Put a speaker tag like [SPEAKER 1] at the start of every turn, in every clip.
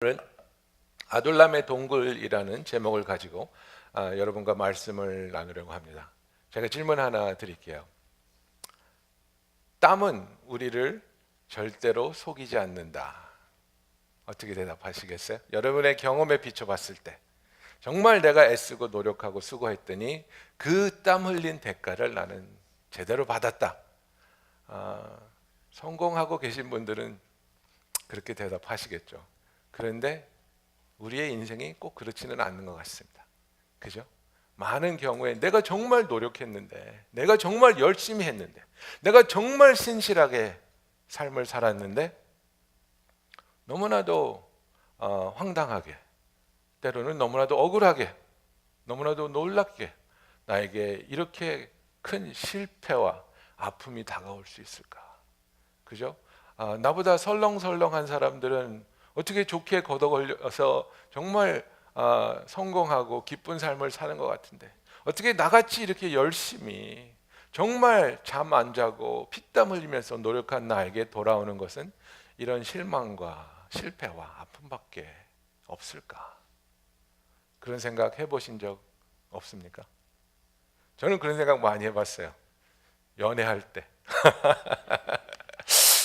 [SPEAKER 1] 오늘은 아둘람의 동굴이라는 제목을 가지고 여러분과 말씀을 나누려고 합니다. 제가 질문 하나 드릴게요. 땀은 우리를 절대로 속이지 않는다. 어떻게 대답하시겠어요? 여러분의 경험에 비춰봤을 때 정말 내가 애쓰고 노력하고 수고했더니 그 땀 흘린 대가를 나는 제대로 받았다. 성공하고 계신 분들은 그렇게 대답하시겠죠. 그런데 우리의 인생이 꼭 그렇지는 않는 것 같습니다. 그죠? 많은 경우에 내가 정말 노력했는데, 내가 정말 열심히 했는데, 내가 정말 신실하게 삶을 살았는데 너무나도 황당하게, 때로는 너무나도 억울하게, 너무나도 놀랍게 나에게 이렇게 큰 실패와 아픔이 다가올 수 있을까? 그죠? 나보다 설렁설렁한 사람들은 어떻게 좋게 걷어걸려서 정말 성공하고 기쁜 삶을 사는 것 같은데, 어떻게 나같이 이렇게 열심히 정말 잠 안 자고 피땀 흘리면서 노력한 나에게 돌아오는 것은 이런 실망과 실패와 아픔밖에 없을까? 그런 생각 해보신 적 없습니까? 저는 그런 생각 많이 해봤어요. 연애할 때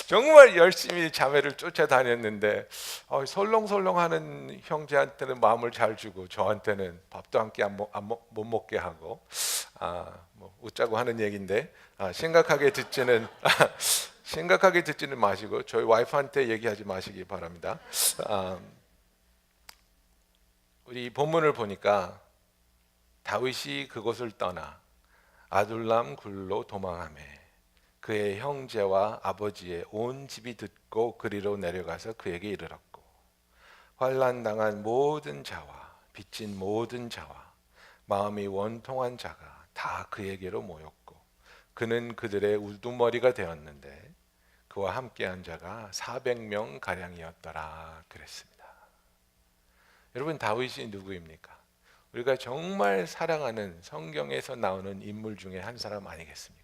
[SPEAKER 1] 정말 열심히 자매를 쫓아다녔는데 설렁설렁하는 형제한테는 마음을 잘 주고 저한테는 밥도 한 끼 못 먹게 하고, 뭐 웃자고 하는 얘기인데 심각하게 듣지는 심각하게 듣지는 마시고 저희 와이프한테 얘기하지 마시기 바랍니다. 우리 본문을 보니까 다윗이 그곳을 떠나 아둘람 굴로 도망하매 그의 형제와 아버지의 온 집이 듣고 그리로 내려가서 그에게 이르렀고, 환난당한 모든 자와 빚진 모든 자와 마음이 원통한 자가 다 그에게로 모였고 그는 그들의 우두머리가 되었는데 그와 함께한 자가 400명 가량이었더라 그랬습니다. 여러분, 다윗이 누구입니까? 우리가 정말 사랑하는 성경에서 나오는 인물 중에 한 사람 아니겠습니까?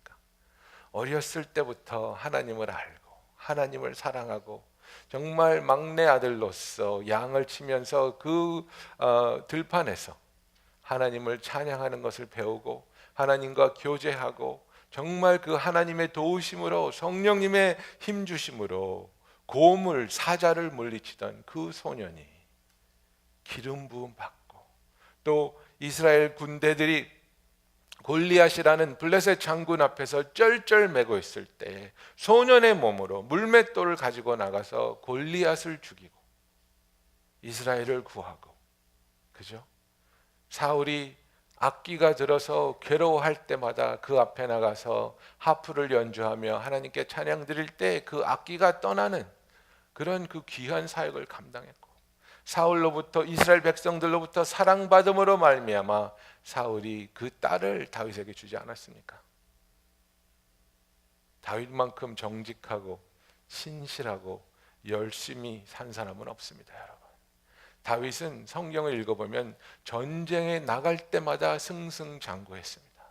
[SPEAKER 1] 어렸을 때부터 하나님을 알고 하나님을 사랑하고 정말 막내 아들로서 양을 치면서 그 들판에서 하나님을 찬양하는 것을 배우고 하나님과 교제하고 정말 그 하나님의 도우심으로 성령님의 힘 주심으로 고물 사자를 물리치던 그 소년이 기름 부음 받고, 또 이스라엘 군대들이 골리앗이라는 블레셋 장군 앞에서 쩔쩔매고 있을 때 소년의 몸으로 물맷돌을 가지고 나가서 골리앗을 죽이고 이스라엘을 구하고, 그죠? 사울이 악기가 들어서 괴로워할 때마다 그 앞에 나가서 하프를 연주하며 하나님께 찬양 드릴 때 그 악기가 떠나는 그런 그 귀한 사역을 감당했고, 사울로부터 이스라엘 백성들로부터 사랑받음으로 말미암아 사울이 그 딸을 다윗에게 주지 않았습니까? 다윗만큼 정직하고 신실하고 열심히 산 사람은 없습니다, 여러분. 다윗은 성경을 읽어보면 전쟁에 나갈 때마다 승승장구했습니다.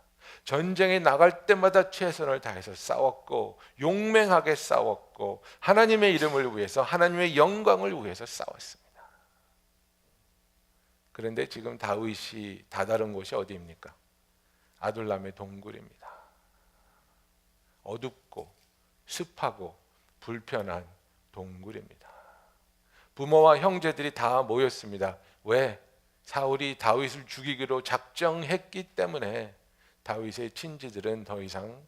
[SPEAKER 1] 전쟁에 나갈 때마다 최선을 다해서 싸웠고 용맹하게 싸웠고 하나님의 이름을 위해서, 하나님의 영광을 위해서 싸웠습니다. 그런데 지금 다윗이 다다른 곳이 어디입니까? 아둘람의 동굴입니다. 어둡고 습하고 불편한 동굴입니다. 부모와 형제들이 다 모였습니다. 왜? 사울이 다윗을 죽이기로 작정했기 때문에 다윗의 친지들은 더 이상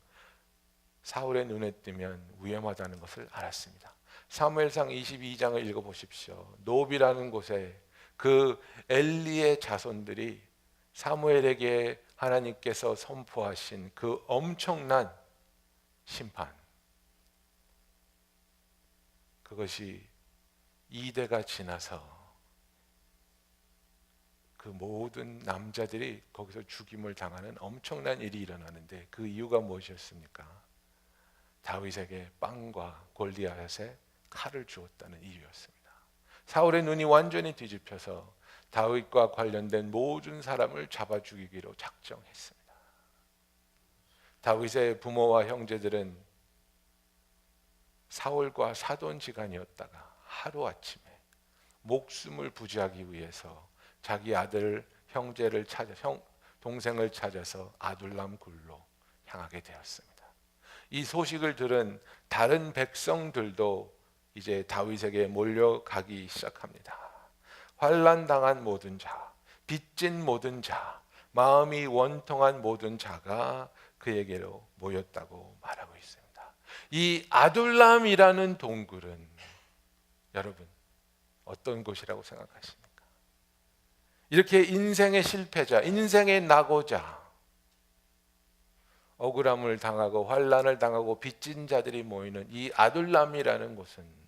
[SPEAKER 1] 사울의 눈에 띄면 위험하다는 것을 알았습니다. 사무엘상 22장을 읽어보십시오. 노비라는 곳에 그 엘리의 자손들이 사무엘에게 하나님께서 선포하신 그 엄청난 심판, 그것이 2대가 지나서 그 모든 남자들이 거기서 죽임을 당하는 엄청난 일이 일어나는데 그 이유가 무엇이었습니까? 다윗에게 빵과 골리앗에 칼을 주었다는 이유였습니다. 사울의 눈이 완전히 뒤집혀서 다윗과 관련된 모든 사람을 잡아 죽이기로 작정했습니다. 다윗의 부모와 형제들은 사울과 사돈지간이었다가 하루아침에 목숨을 부지하기 위해서 자기 아들 형제를 찾아 동생을 찾아서 아둘람 굴로 향하게 되었습니다. 이 소식을 들은 다른 백성들도 이제 다윗에게 몰려가기 시작합니다. 환난 당한 모든 자, 빚진 모든 자, 마음이 원통한 모든 자가 그에게로 모였다고 말하고 있습니다. 이 아둘람이라는 동굴은 여러분 어떤 곳이라고 생각하십니까? 이렇게 인생의 실패자, 인생의 낙오자, 억울함을 당하고 환난을 당하고 빚진 자들이 모이는 이 아둘람이라는 곳은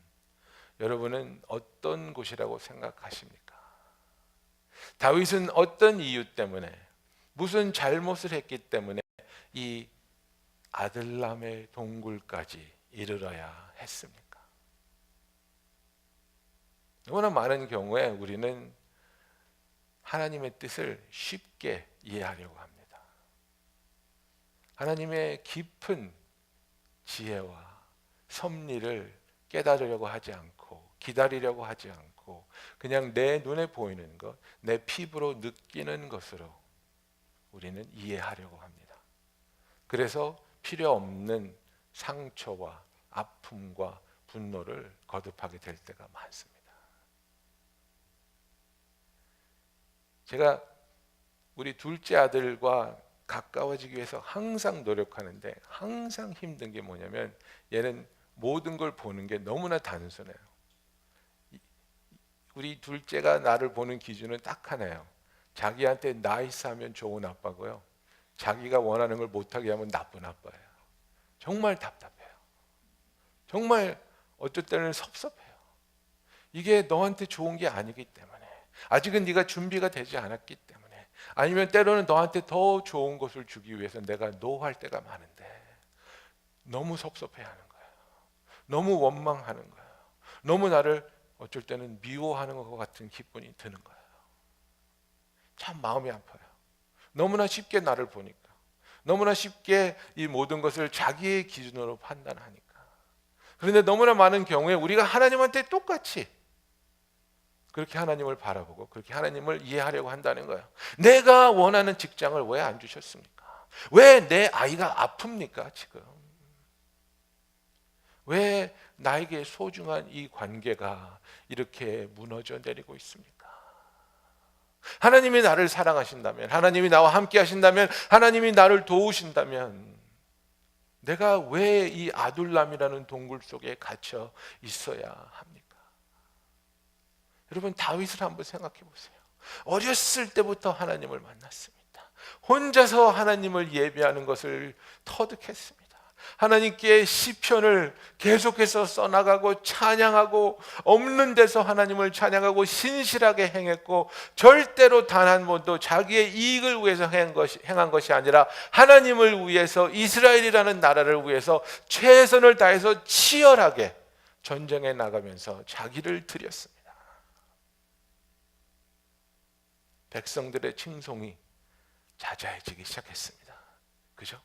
[SPEAKER 1] 여러분은 어떤 곳이라고 생각하십니까? 다윗은 어떤 이유 때문에, 무슨 잘못을 했기 때문에 이 아둘람의 동굴까지 이르러야 했습니까? 너무나 많은 경우에 우리는 하나님의 뜻을 쉽게 이해하려고 합니다. 하나님의 깊은 지혜와 섭리를 깨달으려고 하지 않고 기다리려고 하지 않고 그냥 내 눈에 보이는 것, 내 피부로 느끼는 것으로 우리는 이해하려고 합니다. 그래서 필요 없는 상처와 아픔과 분노를 거듭하게 될 때가 많습니다. 제가 우리 둘째 아들과 가까워지기 위해서 항상 노력하는데 항상 힘든 게 뭐냐면 얘는 모든 걸 보는 게 너무나 단순해요. 우리 둘째가 나를 보는 기준은 딱 하나예요. 자기한테 나이스하면 좋은 아빠고요, 자기가 원하는 걸 못하게 하면 나쁜 아빠예요. 정말 답답해요. 정말 어쩔 때는 섭섭해요. 이게 너한테 좋은 게 아니기 때문에, 아직은 네가 준비가 되지 않았기 때문에, 아니면 때로는 너한테 더 좋은 것을 주기 위해서 내가 노할 때가 많은데 너무 섭섭해하는 거예요. 너무 원망하는 거예요. 너무 나를 어쩔 때는 미워하는 것 같은 기분이 드는 거예요. 참 마음이 아파요. 너무나 쉽게 나를 보니까, 너무나 쉽게 이 모든 것을 자기의 기준으로 판단하니까. 그런데 너무나 많은 경우에 우리가 하나님한테 똑같이 그렇게 하나님을 바라보고 그렇게 하나님을 이해하려고 한다는 거예요. 내가 원하는 직장을 왜 안 주셨습니까? 왜 내 아이가 아픕니까 지금? 왜 나에게 소중한 이 관계가 이렇게 무너져 내리고 있습니까? 하나님이 나를 사랑하신다면, 하나님이 나와 함께 하신다면, 하나님이 나를 도우신다면 내가 왜 이 아둘람이라는 동굴 속에 갇혀 있어야 합니까? 여러분, 다윗을 한번 생각해 보세요. 어렸을 때부터 하나님을 만났습니다. 혼자서 하나님을 예배하는 것을 터득했습니다. 하나님께 시편을 계속해서 써나가고 찬양하고, 없는 데서 하나님을 찬양하고 신실하게 행했고, 절대로 단 한 번도 자기의 이익을 위해서 행한 것이 아니라 하나님을 위해서, 이스라엘이라는 나라를 위해서 최선을 다해서 치열하게 전쟁에 나가면서 자기를 드렸습니다. 백성들의 칭송이 자자해지기 시작했습니다. 그죠?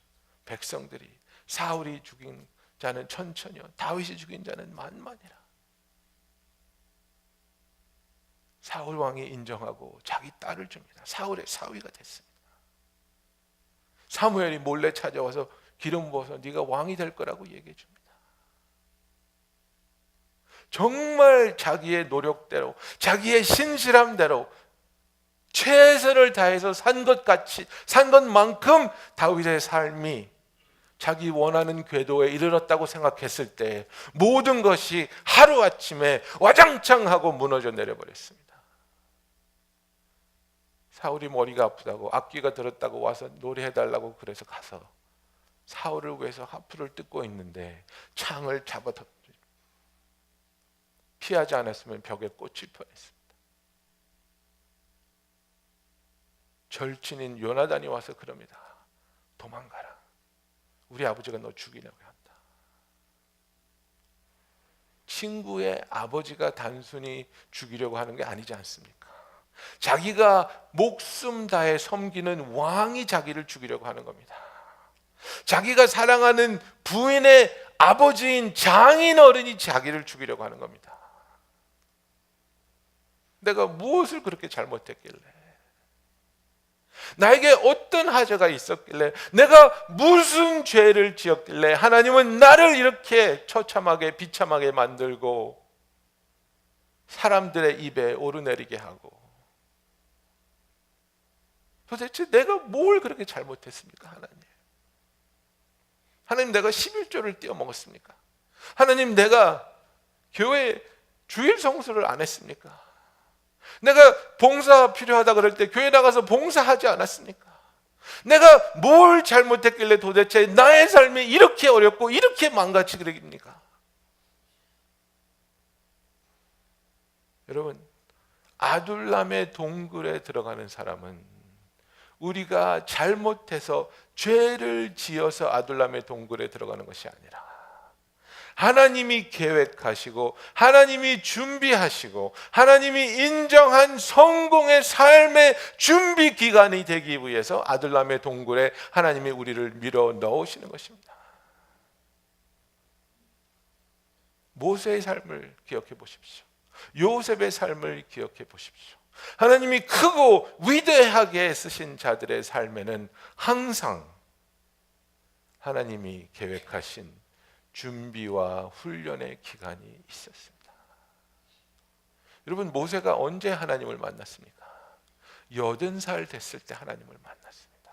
[SPEAKER 1] 백성들이 사울이 죽인 자는 천천히요, 다윗이 죽인 자는 만만이라. 사울 왕이 인정하고 자기 딸을 줍니다. 사울의 사위가 됐습니다. 사무엘이 몰래 찾아와서 기름 부어서 네가 왕이 될 거라고 얘기해 줍니다. 정말 자기의 노력대로, 자기의 신실함대로 최선을 다해서 산 것만큼 다윗의 삶이 자기 원하는 궤도에 이르렀다고 생각했을 때 모든 것이 하루아침에 와장창 하고 무너져 내려버렸습니다. 사울이 머리가 아프다고, 악귀가 들었다고 와서 노래해달라고 그래서 가서 사울을 위해서 하프를 뜯고 있는데 창을 잡아 피하지 않았으면 벽에 꽂힐 뻔했습니다. 절친인 요나단이 와서 그럽니다. 도망가라. 우리 아버지가 너 죽이려고 한다. 친구의 아버지가 단순히 죽이려고 하는 게 아니지 않습니까? 자기가 목숨 다해 섬기는 왕이 자기를 죽이려고 하는 겁니다. 자기가 사랑하는 부인의 아버지인 장인 어른이 자기를 죽이려고 하는 겁니다. 내가 무엇을 그렇게 잘못했길래, 나에게 어떤 하자가 있었길래, 내가 무슨 죄를 지었길래 하나님은 나를 이렇게 처참하게 비참하게 만들고 사람들의 입에 오르내리게 하고, 도대체 내가 뭘 그렇게 잘못했습니까? 하나님 내가 11조를 떼어먹었습니까? 하나님 내가 교회 주일 성수를 안 했습니까? 내가 봉사 필요하다 그럴 때 교회 나가서 봉사하지 않았습니까? 내가 뭘 잘못했길래 도대체 나의 삶이 이렇게 어렵고 이렇게 망가지게됩니까? 여러분, 아둘람의 동굴에 들어가는 사람은 우리가 잘못해서 죄를 지어서 아둘람의 동굴에 들어가는 것이 아니라 하나님이 계획하시고 하나님이 준비하시고 하나님이 인정한 성공의 삶의 준비 기간이 되기 위해서 아둘람의 동굴에 하나님이 우리를 밀어 넣으시는 것입니다. 모세의 삶을 기억해 보십시오. 요셉의 삶을 기억해 보십시오. 하나님이 크고 위대하게 쓰신 자들의 삶에는 항상 하나님이 계획하신 준비와 훈련의 기간이 있었습니다. 여러분, 모세가 언제 하나님을 만났습니까? 80살 됐을 때 하나님을 만났습니다.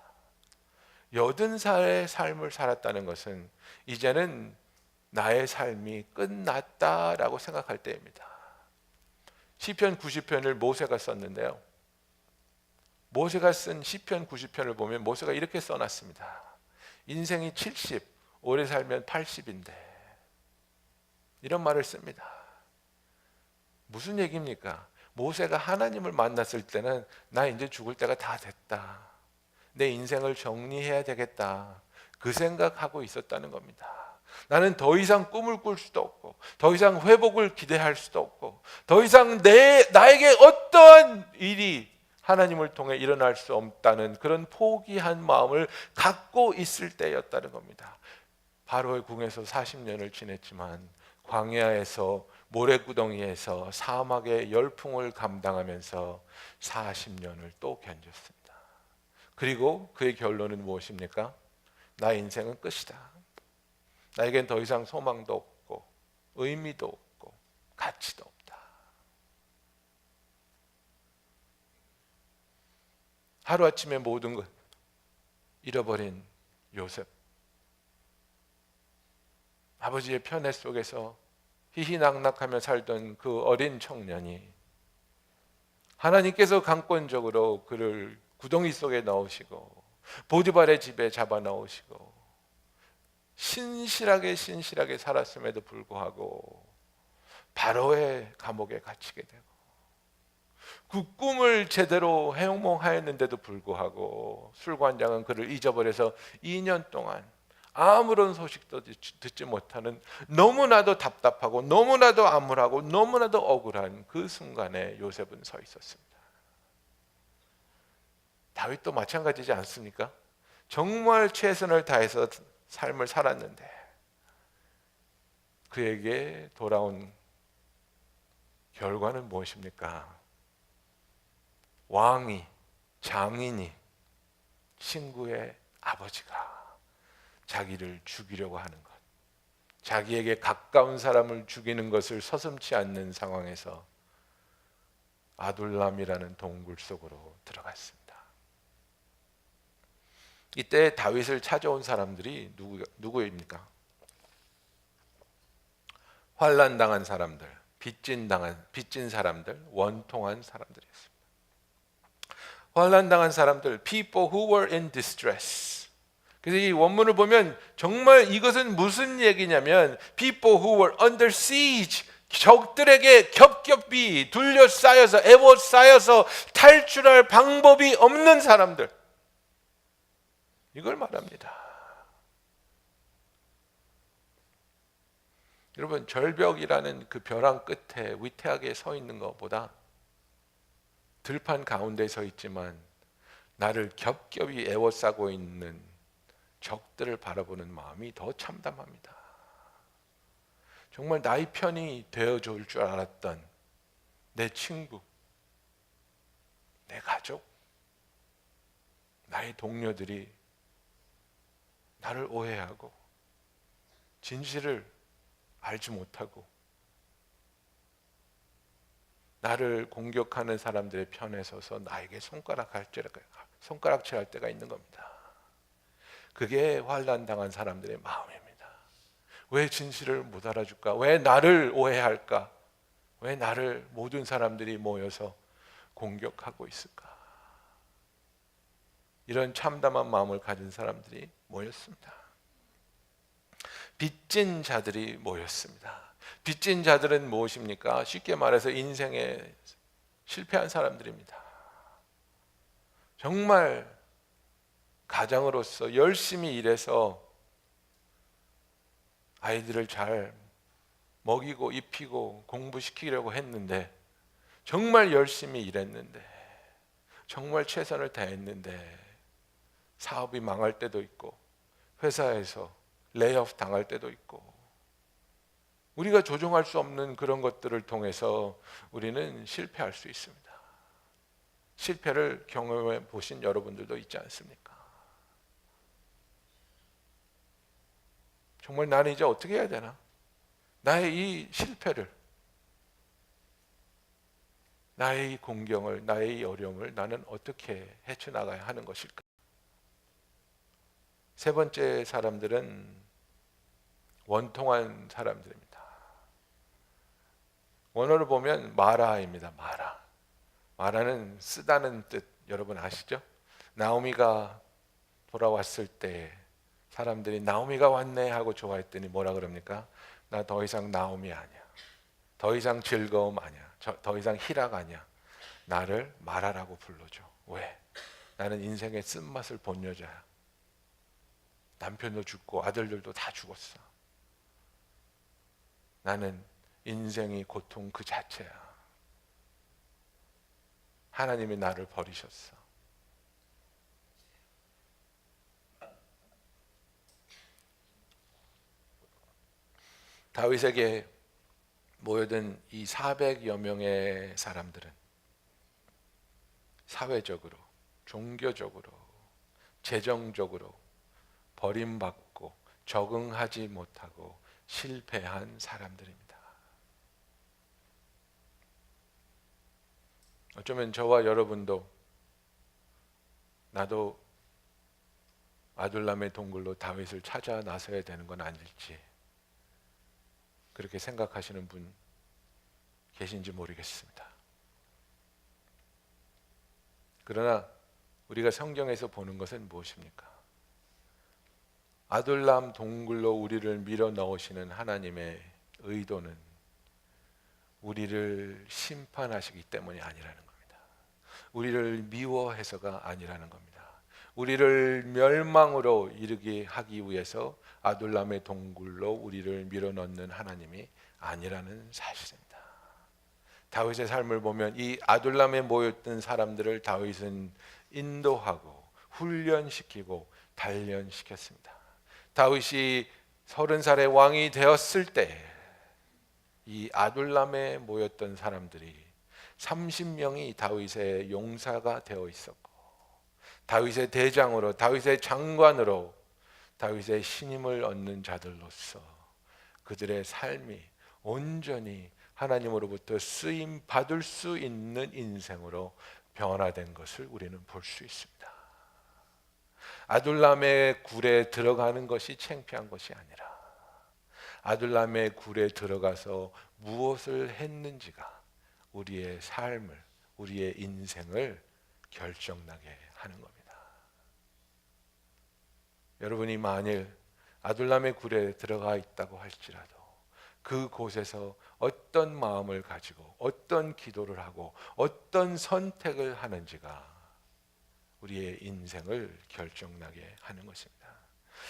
[SPEAKER 1] 80살의 삶을 살았다는 것은 이제는 나의 삶이 끝났다라고 생각할 때입니다. 시편 90편을 모세가 썼는데요, 모세가 쓴 시편 90편을 보면 모세가 이렇게 써놨습니다. 인생이 70, 오래 살면 80인데, 이런 말을 씁니다. 무슨 얘기입니까? 모세가 하나님을 만났을 때는 나 이제 죽을 때가 다 됐다, 내 인생을 정리해야 되겠다, 그 생각하고 있었다는 겁니다. 나는 더 이상 꿈을 꿀 수도 없고 더 이상 회복을 기대할 수도 없고 더 이상 나에게 어떠한 일이 하나님을 통해 일어날 수 없다는 그런 포기한 마음을 갖고 있을 때였다는 겁니다. 바로의 궁에서 40년을 지냈지만 광야에서 모래구덩이에서 사막의 열풍을 감당하면서 40년을 또 견뎠습니다. 그리고 그의 결론은 무엇입니까? 나의 인생은 끝이다. 나에겐 더 이상 소망도 없고 의미도 없고 가치도 없다. 하루아침에 모든 것 잃어버린 요셉, 아버지의 편애 속에서 희희낙낙하며 살던 그 어린 청년이 하나님께서 강권적으로 그를 구덩이 속에 넣으시고 보디발의 집에 잡아 넣으시고 신실하게 살았음에도 불구하고 바로의 감옥에 갇히게 되고, 그 꿈을 제대로 해몽하였는데도 불구하고 술관장은 그를 잊어버려서 2년 동안 아무런 소식도 듣지 못하는, 너무나도 답답하고 너무나도 암울하고 너무나도 억울한 그 순간에 요셉은 서 있었습니다. 다윗도 마찬가지지 않습니까? 정말 최선을 다해서 삶을 살았는데 그에게 돌아온 결과는 무엇입니까? 왕이, 장인이, 친구의 아버지가 자기를 죽이려고 하는 것, 자기에게 가까운 사람을 죽이는 것을 서슴지 않는 상황에서 아둘람이라는 동굴 속으로 들어갔습니다. 이때 다윗을 찾아온 사람들이 누구입니까? 환난당한 사람들, 빚진 사람들, 원통한 사람들이었습니다. 환난당한 사람들, people who were in distress. 그래서 이 원문을 보면 정말 이것은 무슨 얘기냐면 people who were under siege, 적들에게 겹겹이 둘러싸여서 애워싸여서 탈출할 방법이 없는 사람들, 이걸 말합니다. 여러분, 절벽이라는 그 벼랑 끝에 위태하게 서 있는 것보다 들판 가운데 서 있지만 나를 겹겹이 애워싸고 있는 적들을 바라보는 마음이 더 참담합니다. 정말 나의 편이 되어줄 줄 알았던 내 친구, 내 가족, 나의 동료들이 나를 오해하고 진실을 알지 못하고 나를 공격하는 사람들의 편에 서서 나에게 손가락질할 때가 있는 겁니다. 그게 환난 당한 사람들의 마음입니다. 왜 진실을 못 알아줄까? 왜 나를 오해할까? 왜 나를 모든 사람들이 모여서 공격하고 있을까? 이런 참담한 마음을 가진 사람들이 모였습니다. 빚진 자들이 모였습니다. 빚진 자들은 무엇입니까? 쉽게 말해서 인생에 실패한 사람들입니다. 정말 가장으로서 열심히 일해서 아이들을 잘 먹이고 입히고 공부시키려고 했는데, 정말 열심히 일했는데, 정말 최선을 다했는데 사업이 망할 때도 있고 회사에서 레이오프 당할 때도 있고, 우리가 조종할 수 없는 그런 것들을 통해서 우리는 실패할 수 있습니다. 실패를 경험해 보신 여러분들도 있지 않습니까? 정말 나는 이제 어떻게 해야 되나? 나의 이 실패를, 나의 이 공경을, 나의 이 어려움을 나는 어떻게 헤쳐나가야 하는 것일까? 세 번째 사람들은 원통한 사람들입니다. 원어를 보면 마라입니다. 마라는 쓰다는 뜻, 여러분 아시죠? 나오미가 돌아왔을 때 사람들이 나오미가 왔네 하고 좋아했더니 뭐라 그럽니까? 나 더 이상 나오미 아니야. 더 이상 즐거움 아니야. 더 이상 희락 아니야. 나를 마라라고 불러줘. 왜? 나는 인생의 쓴맛을 본 여자야. 남편도 죽고 아들들도 다 죽었어. 나는 인생이 고통 그 자체야. 하나님이 나를 버리셨어. 다윗에게 모여든 이 400여 명의 사람들은 사회적으로, 종교적으로, 재정적으로 버림받고 적응하지 못하고 실패한 사람들입니다. 어쩌면 저와 여러분도 나도 아둘람의 동굴로 다윗을 찾아 나서야 되는 건 아닐지 그렇게 생각하시는 분 계신지 모르겠습니다. 그러나 우리가 성경에서 보는 것은 무엇입니까? 아둘람 동굴로 우리를 밀어 넣으시는 하나님의 의도는 우리를 심판하시기 때문이 아니라는 겁니다. 우리를 미워해서가 아니라는 겁니다. 우리를 멸망으로 이르게 하기 위해서 아둘람의 동굴로 우리를 밀어넣는 하나님이 아니라는 사실입니다. 다윗의 삶을 보면 이 아둘람에 모였던 사람들을 다윗은 인도하고 훈련시키고 단련시켰습니다. 다윗이 30살의 왕이 되었을 때 이 아둘람에 모였던 사람들이 30명이 다윗의 용사가 되어 있었고, 다윗의 대장으로, 다윗의 장관으로, 다윗의 신임을 얻는 자들로서 그들의 삶이 온전히 하나님으로부터 쓰임 받을 수 있는 인생으로 변화된 것을 우리는 볼 수 있습니다. 아둘람의 굴에 들어가는 것이 창피한 것이 아니라 아둘람의 굴에 들어가서 무엇을 했는지가 우리의 삶을, 우리의 인생을 결정나게 하는 겁니다. 여러분이 만일 아둘람의 굴에 들어가 있다고 할지라도 그곳에서 어떤 마음을 가지고 어떤 기도를 하고 어떤 선택을 하는지가 우리의 인생을 결정나게 하는 것입니다.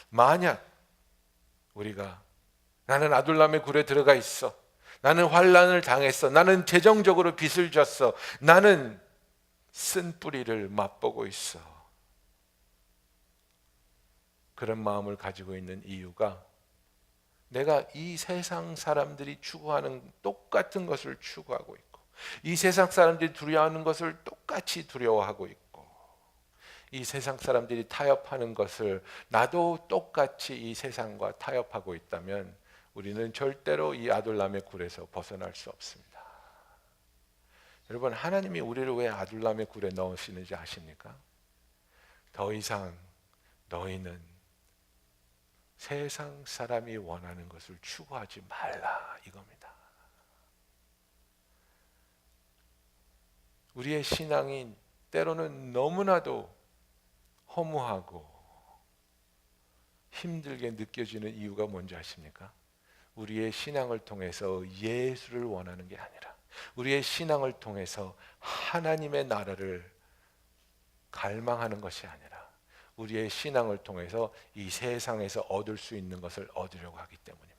[SPEAKER 1] 만약 우리가 나는 아둘람의 굴에 들어가 있어, 나는 환난을 당했어, 나는 재정적으로 빚을 졌어, 나는 쓴 뿌리를 맛보고 있어, 그런 마음을 가지고 있는 이유가 내가 이 세상 사람들이 추구하는 똑같은 것을 추구하고 있고 이 세상 사람들이 두려워하는 것을 똑같이 두려워하고 있고, 이 세상 사람들이 타협하는 것을 나도 똑같이 이 세상과 타협하고 있다면 우리는 절대로 이 아둘람의 굴에서 벗어날 수 없습니다. 여러분, 하나님이 우리를 왜 아둘람의 굴에 넣으시는지 아십니까? 더 이상 너희는 세상 사람이 원하는 것을 추구하지 말라, 이겁니다. 우리의 신앙이 때로는 너무나도 허무하고 힘들게 느껴지는 이유가 뭔지 아십니까? 우리의 신앙을 통해서 예수를 원하는 게 아니라, 우리의 신앙을 통해서 하나님의 나라를 갈망하는 것이 아니라, 우리의 신앙을 통해서 이 세상에서 얻을 수 있는 것을 얻으려고 하기 때문입니다.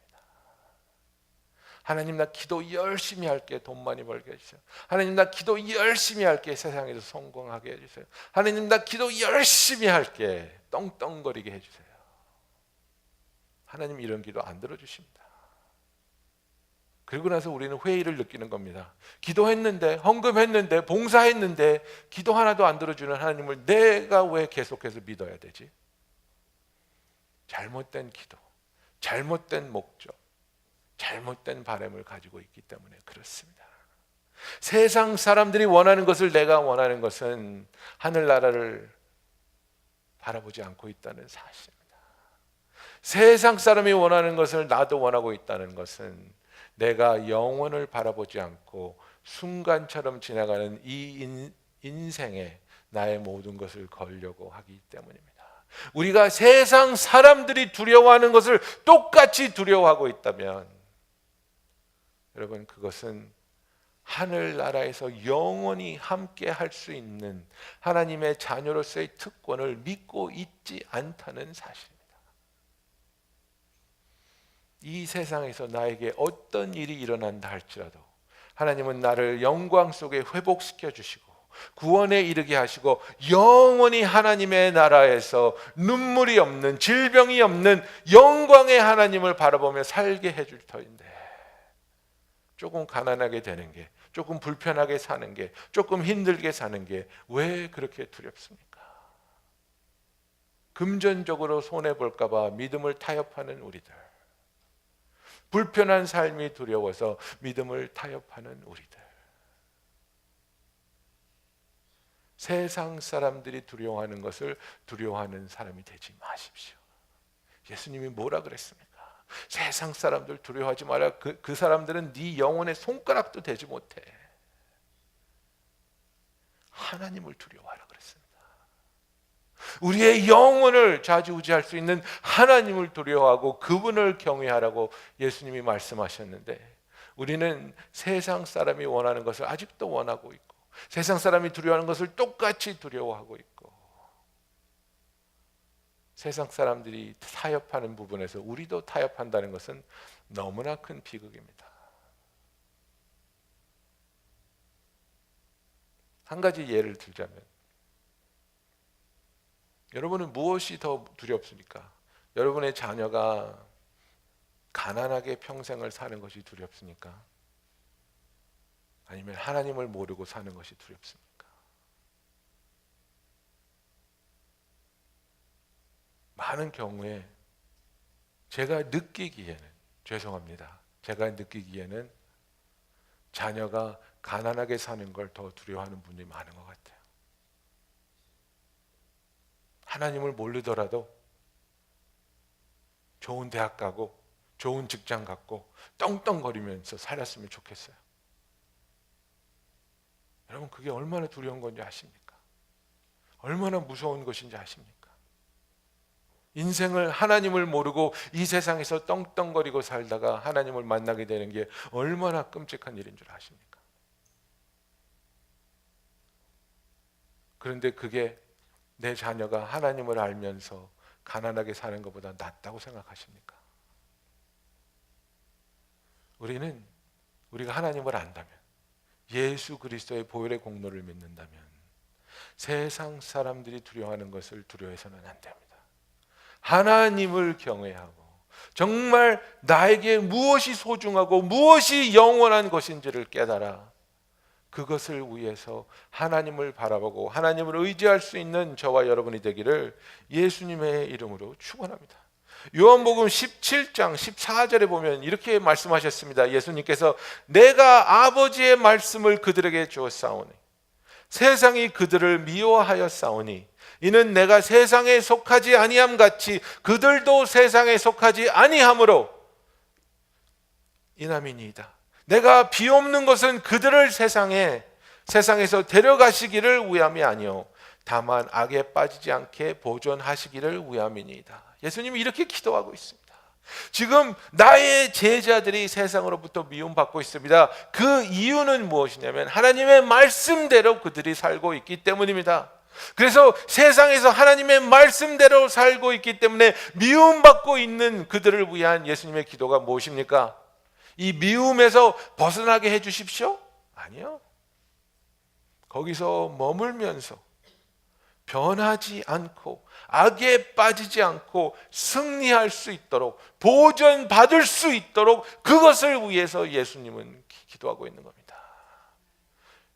[SPEAKER 1] 하나님, 나 기도 열심히 할게, 돈 많이 벌게 해주세요. 하나님, 나 기도 열심히 할게, 세상에서 성공하게 해주세요. 하나님, 나 기도 열심히 할게, 떵떵거리게 해주세요. 하나님 이런 기도 안 들어주십니다. 그리고 나서 우리는 회의를 느끼는 겁니다. 기도했는데, 헌금했는데, 봉사했는데 기도 하나도 안 들어주는 하나님을 내가 왜 계속해서 믿어야 되지? 잘못된 기도, 잘못된 목적, 잘못된 바람을 가지고 있기 때문에 그렇습니다. 세상 사람들이 원하는 것을 내가 원하는 것은 하늘나라를 바라보지 않고 있다는 사실입니다. 세상 사람이 원하는 것을 나도 원하고 있다는 것은 내가 영원을 바라보지 않고 순간처럼 지나가는 이 인생에 나의 모든 것을 걸려고 하기 때문입니다. 우리가 세상 사람들이 두려워하는 것을 똑같이 두려워하고 있다면 여러분, 그것은 하늘나라에서 영원히 함께 할 수 있는 하나님의 자녀로서의 특권을 믿고 있지 않다는 사실입니다. 이 세상에서 나에게 어떤 일이 일어난다 할지라도 하나님은 나를 영광 속에 회복시켜 주시고 구원에 이르게 하시고 영원히 하나님의 나라에서 눈물이 없는, 질병이 없는 영광의 하나님을 바라보며 살게 해줄 터인데, 조금 가난하게 되는 게, 조금 불편하게 사는 게, 조금 힘들게 사는 게 왜 그렇게 두렵습니까? 금전적으로 손해볼까 봐 믿음을 타협하는 우리들, 불편한 삶이 두려워서 믿음을 타협하는 우리들, 세상 사람들이 두려워하는 것을 두려워하는 사람이 되지 마십시오. 예수님이 뭐라 그랬습니까? 세상 사람들 두려워하지 마라. 그 사람들은 네 영혼의 손가락도 되지 못해. 하나님을 두려워하라 그랬습니다. 우리의 영혼을 좌지우지할 수 있는 하나님을 두려워하고 그분을 경외하라고 예수님이 말씀하셨는데, 우리는 세상 사람이 원하는 것을 아직도 원하고 있고, 세상 사람이 두려워하는 것을 똑같이 두려워하고 있고, 세상 사람들이 타협하는 부분에서 우리도 타협한다는 것은 너무나 큰 비극입니다. 한 가지 예를 들자면, 여러분은 무엇이 더 두렵습니까? 여러분의 자녀가 가난하게 평생을 사는 것이 두렵습니까? 아니면 하나님을 모르고 사는 것이 두렵습니까? 많은 경우에 제가 느끼기에는, 죄송합니다, 제가 느끼기에는 자녀가 가난하게 사는 걸 더 두려워하는 분들이 많은 것 같아요. 하나님을 모르더라도 좋은 대학 가고 좋은 직장 갖고 떵떵거리면서 살았으면 좋겠어요. 여러분, 그게 얼마나 두려운 건지 아십니까? 얼마나 무서운 것인지 아십니까? 인생을 하나님을 모르고 이 세상에서 떵떵거리고 살다가 하나님을 만나게 되는 게 얼마나 끔찍한 일인 줄 아십니까? 그런데 그게 내 자녀가 하나님을 알면서 가난하게 사는 것보다 낫다고 생각하십니까? 우리가 하나님을 안다면, 예수 그리스도의 보혈의 공로를 믿는다면 세상 사람들이 두려워하는 것을 두려워해서는 안 됩니다. 하나님을 경외하고 정말 나에게 무엇이 소중하고 무엇이 영원한 것인지를 깨달아 그것을 위해서 하나님을 바라보고 하나님을 의지할 수 있는 저와 여러분이 되기를 예수님의 이름으로 축원합니다. 요한복음 17장 14절에 보면 이렇게 말씀하셨습니다. 예수님께서 내가 아버지의 말씀을 그들에게 주었사오니 세상이 그들을 미워하였사오니 이는 내가 세상에 속하지 아니함 같이 그들도 세상에 속하지 아니함으로 인함이니이다. 내가 비옵는 것은 그들을 세상에서 데려가시기를 위함이 아니요 다만 악에 빠지지 않게 보존하시기를 위함이니이다. 예수님이 이렇게 기도하고 있습니다. 지금 나의 제자들이 세상으로부터 미움받고 있습니다. 그 이유는 무엇이냐면 하나님의 말씀대로 그들이 살고 있기 때문입니다. 그래서 세상에서 하나님의 말씀대로 살고 있기 때문에 미움받고 있는 그들을 위한 예수님의 기도가 무엇입니까? 이 미움에서 벗어나게 해주십시오? 아니요. 거기서 머물면서 변하지 않고 악에 빠지지 않고 승리할 수 있도록 보존받을 수 있도록 그것을 위해서 예수님은 기도하고 있는 겁니다.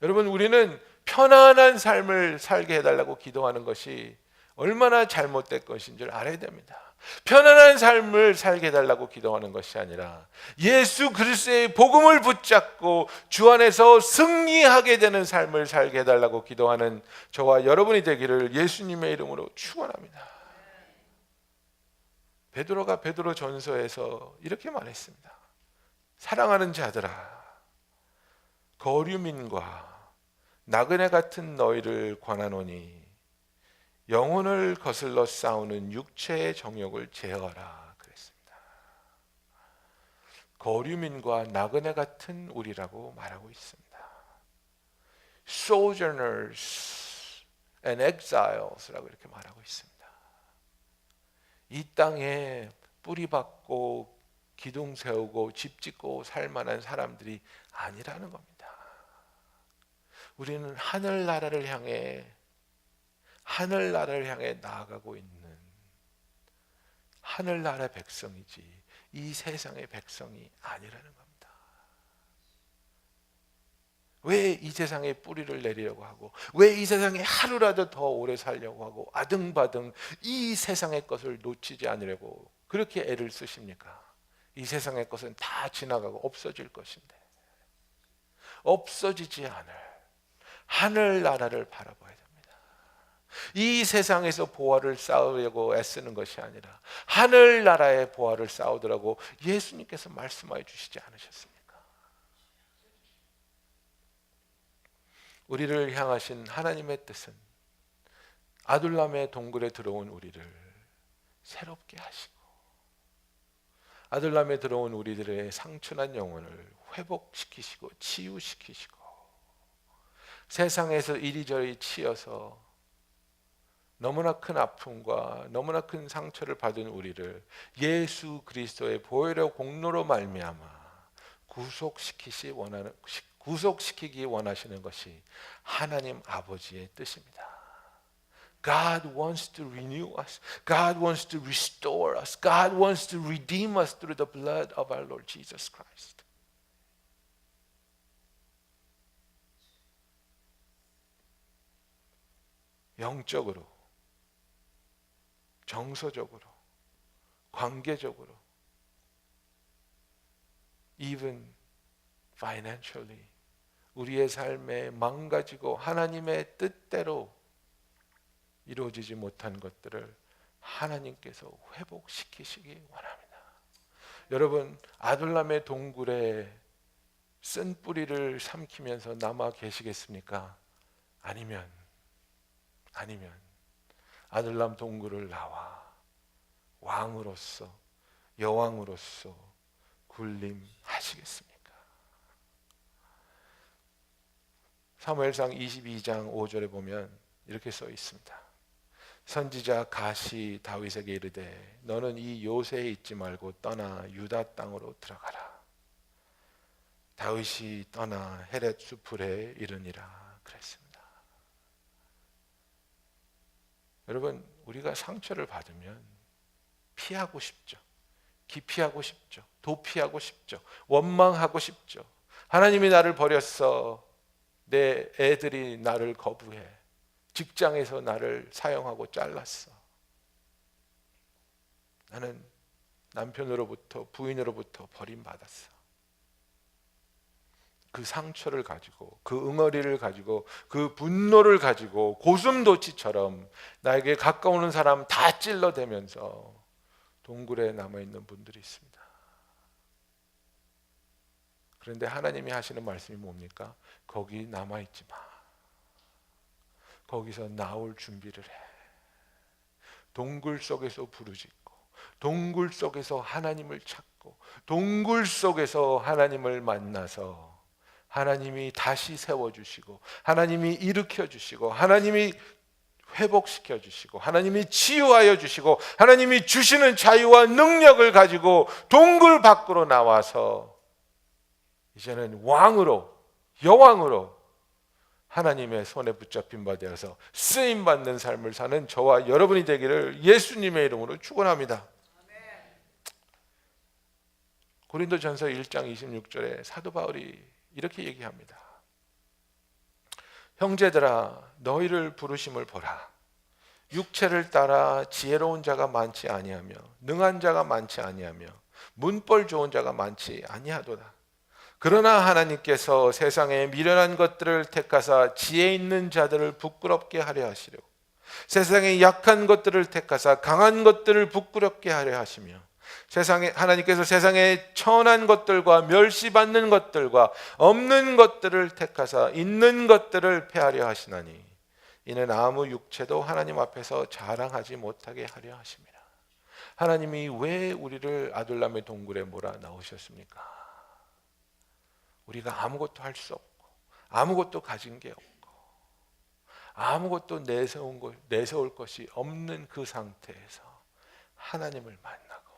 [SPEAKER 1] 여러분, 우리는 편안한 삶을 살게 해달라고 기도하는 것이 얼마나 잘못된 것인 줄 알아야 됩니다. 편안한 삶을 살게 해달라고 기도하는 것이 아니라 예수 그리스도의 복음을 붙잡고 주 안에서 승리하게 되는 삶을 살게 해달라고 기도하는 저와 여러분이 되기를 예수님의 이름으로 축원합니다. 베드로가 베드로 전서에서 이렇게 말했습니다. 사랑하는 자들아, 거류민과 나그네 같은 너희를 권하노니 영혼을 거슬러 싸우는 육체의 정욕을 제어하라 그랬습니다. 거류민과 나그네 같은 우리라고 말하고 있습니다. Sojourners and exiles라고 이렇게 말하고 있습니다. 이 땅에 뿌리 박고 기둥 세우고 집 짓고 살 만한 사람들이 아니라는 겁니다. 우리는 하늘나라를 향해 나아가고 있는 하늘나라 백성이지 이 세상의 백성이 아니라는 겁니다. 왜 이 세상에 뿌리를 내리려고 하고 왜 이 세상에 하루라도 더 오래 살려고 하고 아등바등 이 세상의 것을 놓치지 않으려고 그렇게 애를 쓰십니까? 이 세상의 것은 다 지나가고 없어질 것인데 없어지지 않을 하늘나라를 바라봐야 됩니다. 이 세상에서 보화를 쌓으려고 애쓰는 것이 아니라 하늘나라의 보화를 쌓으더라고 예수님께서 말씀하여 주시지 않으셨습니까? 우리를 향하신 하나님의 뜻은 아둘람의 동굴에 들어온 우리를 새롭게 하시고 아둘람에 들어온 우리들의 상처난 영혼을 회복시키시고 치유시키시고 세상에서 이리저리 치여서 너무나 큰 아픔과 너무나 큰 상처를 받은 우리를 예수 그리스도의 보혈의 공로로 말미암아 구속시키기 원하시는 것이 하나님 아버지의 뜻입니다. God wants to renew us. God wants to restore us. God wants to redeem us through the blood of our Lord Jesus Christ. 영적으로, 정서적으로, 관계적으로, even financially 우리의 삶에 망가지고 하나님의 뜻대로 이루어지지 못한 것들을 하나님께서 회복시키시기 원합니다. 여러분, 아둘람의 동굴에 쓴 뿌리를 삼키면서 남아 계시겠습니까? 아니면 아둘람 동굴을 나와 왕으로서 여왕으로서 군림하시겠습니까? 사무엘상 22장 5절에 보면 이렇게 써 있습니다. 선지자 갓이 다윗에게 이르되 너는 이 요새에 있지 말고 떠나 유다 땅으로 들어가라. 다윗이 떠나 헤렛 수풀에 이르니라 그랬습니다. 여러분, 우리가 상처를 받으면 피하고 싶죠. 기피하고 싶죠. 도피하고 싶죠. 원망하고 싶죠. 하나님이 나를 버렸어. 내 애들이 나를 거부해. 직장에서 나를 사용하고 잘랐어. 나는 남편으로부터, 부인으로부터 버림받았어. 그 상처를 가지고, 그 응어리를 가지고, 그 분노를 가지고 고슴도치처럼 나에게 가까우는 사람 다 찔러대면서 동굴에 남아있는 분들이 있습니다. 그런데 하나님이 하시는 말씀이 뭡니까? 거기 남아있지 마. 거기서 나올 준비를 해. 동굴 속에서 부르짖고, 동굴 속에서 하나님을 찾고, 동굴 속에서 하나님을 만나서 하나님이 다시 세워주시고, 하나님이 일으켜주시고, 하나님이 회복시켜 주시고, 하나님이 치유하여 주시고, 하나님이 주시는 자유와 능력을 가지고 동굴 밖으로 나와서 이제는 왕으로, 여왕으로 하나님의 손에 붙잡힌 바 되어서 쓰임받는 삶을 사는 저와 여러분이 되기를 예수님의 이름으로 축원합니다. 고린도전서 1장 26절에 사도 바울이 이렇게 얘기합니다. 형제들아, 너희를 부르심을 보라. 육체를 따라 지혜로운 자가 많지 아니하며 능한 자가 많지 아니하며 문벌 좋은 자가 많지 아니하도다. 그러나 하나님께서 세상에 미련한 것들을 택하사 지혜 있는 자들을 부끄럽게 하려 하시려고, 세상에 약한 것들을 택하사 강한 것들을 부끄럽게 하려 하시며, 하나님께서 세상에 천한 것들과 멸시받는 것들과 없는 것들을 택하사 있는 것들을 폐하려 하시나니, 이는 아무 육체도 하나님 앞에서 자랑하지 못하게 하려 하십니다. 하나님이 왜 우리를 아둘람의 동굴에 몰아 넣으셨습니까? 우리가 아무것도 할 수 없고, 아무것도 가진 게 없고, 아무것도 내세울 것이 없는 그 상태에서 하나님을 만나고,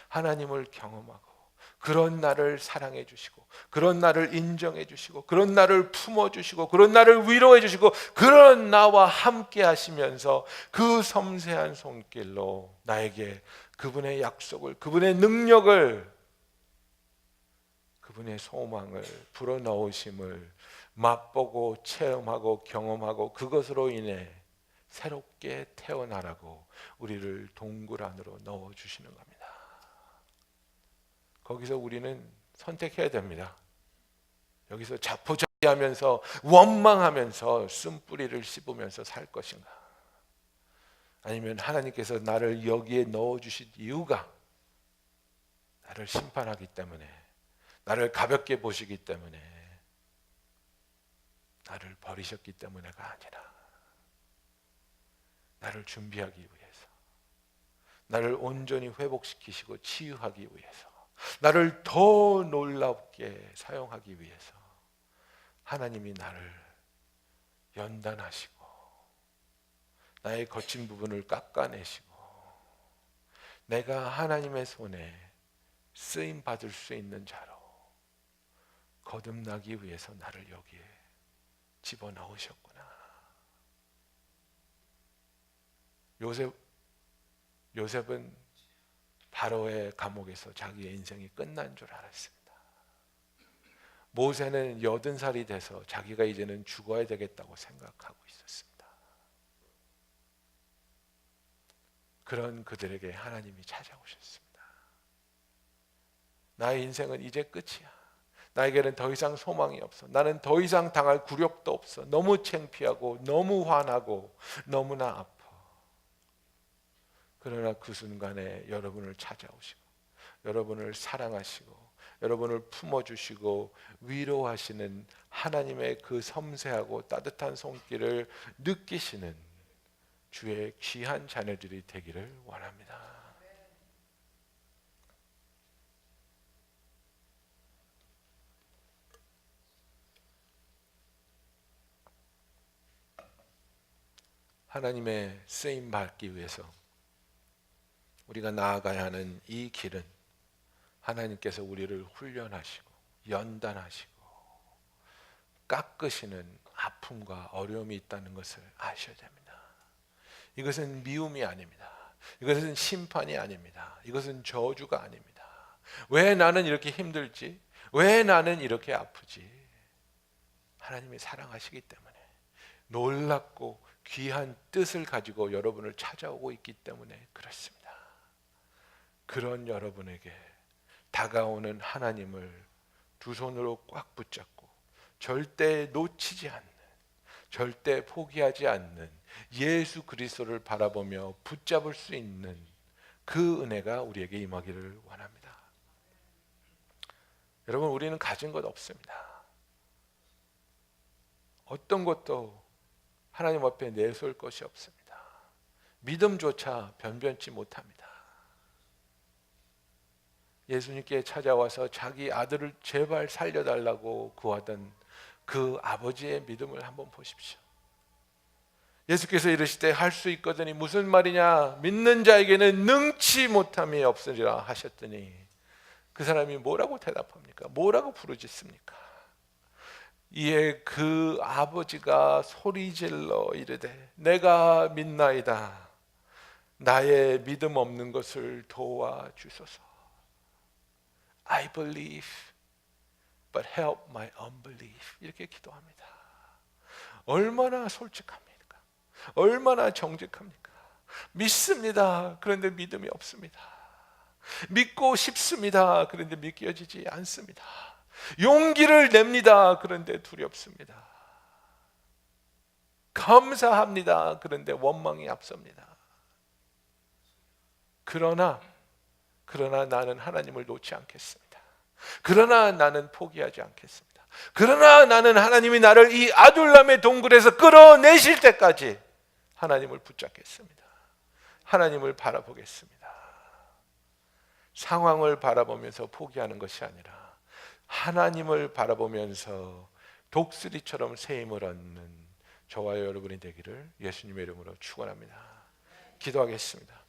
[SPEAKER 1] 하나님을 경험하고, 그런 나를 사랑해 주시고, 그런 나를 인정해 주시고, 그런 나를 품어 주시고, 그런 나를 위로해 주시고, 그런 나와 함께 하시면서 그 섬세한 손길로 나에게 그분의 약속을, 그분의 능력을, 그분의 소망을, 불어넣으심을 맛보고 체험하고 경험하고, 그것으로 인해 새롭게 태어나라고 우리를 동굴 안으로 넣어주시는 겁니다. 거기서 우리는 선택해야 됩니다. 여기서 자포자기하면서 원망하면서 쓴뿌리를 씹으면서 살 것인가, 아니면 하나님께서 나를 여기에 넣어주신 이유가 나를 심판하기 때문에, 나를 가볍게 보시기 때문에, 나를 버리셨기 때문에가 아니라 나를 준비하기 위해서, 나를 온전히 회복시키시고 치유하기 위해서, 나를 더 놀랍게 사용하기 위해서 하나님이 나를 연단하시고, 나의 거친 부분을 깎아내시고, 내가 하나님의 손에 쓰임 받을 수 있는 자로 거듭나기 위해서 나를 여기에 집어넣으셨구나. 요셉은 바로의 감옥에서 자기의 인생이 끝난 줄 알았습니다. 모세는 80살이 돼서 자기가 이제는 죽어야 되겠다고 생각하고 있었습니다. 그런 그들에게 하나님이 찾아오셨습니다. 나의 인생은 이제 끝이야. 나에게는 더 이상 소망이 없어. 나는 더 이상 당할 굴욕도 없어. 너무 창피하고 너무 화나고 너무나 아파. 그러나 그 순간에 여러분을 찾아오시고, 여러분을 사랑하시고, 여러분을 품어주시고 위로하시는 하나님의 그 섬세하고 따뜻한 손길을 느끼시는 주의 귀한 자녀들이 되기를 원합니다. 하나님의 쓰임 받기 위해서 우리가 나아가야 하는 이 길은, 하나님께서 우리를 훈련하시고 연단하시고 깎으시는 아픔과 어려움이 있다는 것을 아셔야 됩니다. 이것은 미움이 아닙니다. 이것은 심판이 아닙니다. 이것은 저주가 아닙니다. 왜 나는 이렇게 힘들지? 왜 나는 이렇게 아프지? 하나님이 사랑하시기 때문에, 놀랍고 귀한 뜻을 가지고 여러분을 찾아오고 있기 때문에 그렇습니다. 그런 여러분에게 다가오는 하나님을 두 손으로 꽉 붙잡고 절대 놓치지 않는, 절대 포기하지 않는 예수 그리스도를 바라보며 붙잡을 수 있는 그 은혜가 우리에게 임하기를 원합니다. 여러분, 우리는 가진 것 없습니다. 어떤 것도 하나님 앞에 내세울 것이 없습니다. 믿음조차 변변치 못합니다. 예수님께 찾아와서 자기 아들을 제발 살려달라고 구하던 그 아버지의 믿음을 한번 보십시오. 예수께서 이르시되 할 수 있거든이 무슨 말이냐, 믿는 자에게는 능치 못함이 없으리라 하셨더니 그 사람이 뭐라고 대답합니까? 뭐라고 부르짖습니까? 이에 그 아버지가 소리질러 이르되 내가 믿나이다, 나의 믿음 없는 것을 도와주소서. I believe, but help my unbelief. 이렇게 기도합니다. 얼마나 솔직합니까? 얼마나 정직합니까? 믿습니다. 그런데 믿음이 없습니다. 믿고 싶습니다. 그런데 믿겨지지 않습니다. 용기를 냅니다. 그런데 두렵습니다. 감사합니다. 그런데 원망이 앞섭니다. 그러나 나는 하나님을 놓지 않겠습니다. 그러나 나는 포기하지 않겠습니다. 그러나 나는 하나님이 나를 이 아둘람의 동굴에서 끌어내실 때까지 하나님을 붙잡겠습니다. 하나님을 바라보겠습니다. 상황을 바라보면서 포기하는 것이 아니라 하나님을 바라보면서 독수리처럼 새 힘을 얻는 저와 여러분이 되기를 예수님의 이름으로 축원합니다. 기도하겠습니다.